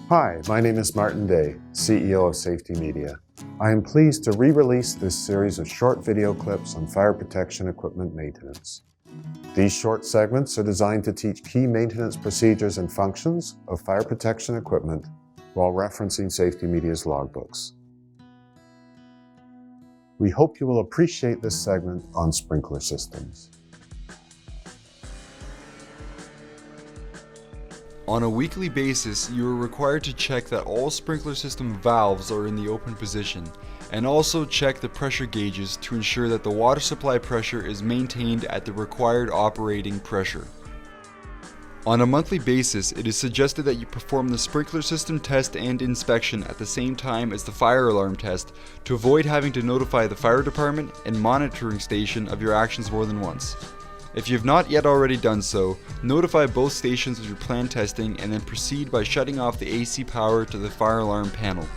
Hi, my name is Martin Day, CEO of Safety Media. I am pleased to re-release this series of short video clips on fire protection equipment maintenance. These short segments are designed to teach key maintenance procedures and functions of fire protection equipment while referencing Safety Media's logbooks. We hope you will appreciate this segment on sprinkler systems. On a weekly basis, you are required to check that all sprinkler system valves are in the open position, and also check the pressure gauges to ensure that the water supply pressure is maintained at the required operating pressure. On a monthly basis, it is suggested that you perform the sprinkler system test and inspection at the same time as the fire alarm test to avoid having to notify the fire department and monitoring station of your actions more than once. If you have not yet already done so, notify both stations of your planned testing and then proceed by shutting off the AC power to the fire alarm panel.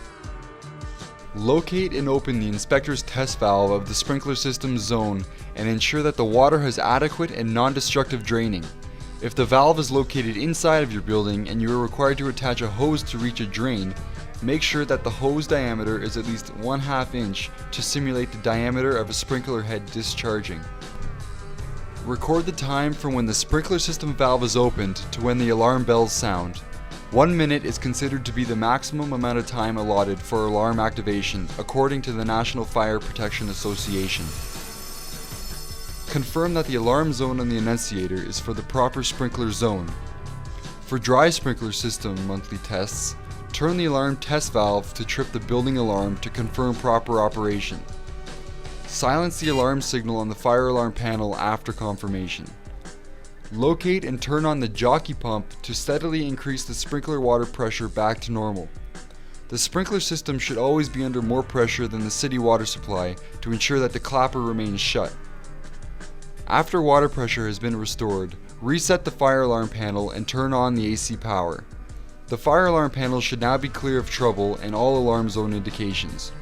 Locate and open the inspector's test valve of the sprinkler system zone and ensure that the water has adequate and non-destructive draining. If the valve is located inside of your building and you are required to attach a hose to reach a drain, make sure that the hose diameter is at least 1/2 inch to simulate the diameter of a sprinkler head discharging. Record the time from when the sprinkler system valve is opened to when the alarm bells sound. 1 minute is considered to be the maximum amount of time allotted for alarm activation, according to the National Fire Protection Association. Confirm that the alarm zone on the annunciator is for the proper sprinkler zone. For dry sprinkler system monthly tests, turn the alarm test valve to trip the building alarm to confirm proper operation. Silence the alarm signal on the fire alarm panel after confirmation. Locate and turn on the jockey pump to steadily increase the sprinkler water pressure back to normal. The sprinkler system should always be under more pressure than the city water supply to ensure that the clapper remains shut. After water pressure has been restored, reset the fire alarm panel and turn on the AC power. The fire alarm panel should now be clear of trouble and all alarm zone indications.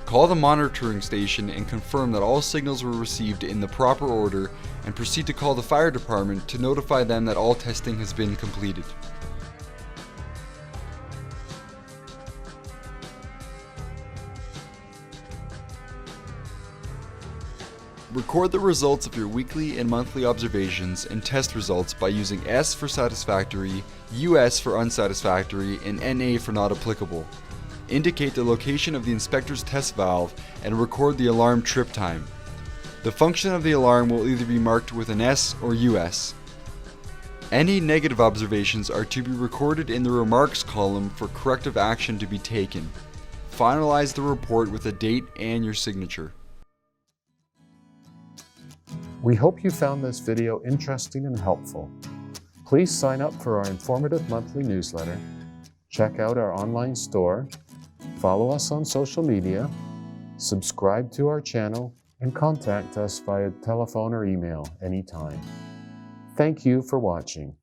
Call the monitoring station and confirm that all signals were received in the proper order and proceed to call the fire department to notify them that all testing has been completed. Record the results of your weekly and monthly observations and test results by using S for satisfactory, US for unsatisfactory, and NA for not applicable. Indicate the location of the inspector's test valve and record the alarm trip time. The function of the alarm will either be marked with an S or US. Any negative observations are to be recorded in the remarks column for corrective action to be taken. Finalize the report with a date and your signature. We hope you found this video interesting and helpful. Please sign up for our informative monthly newsletter, check out our online store, follow us on social media, subscribe to our channel, and contact us via telephone or email anytime. Thank you for watching.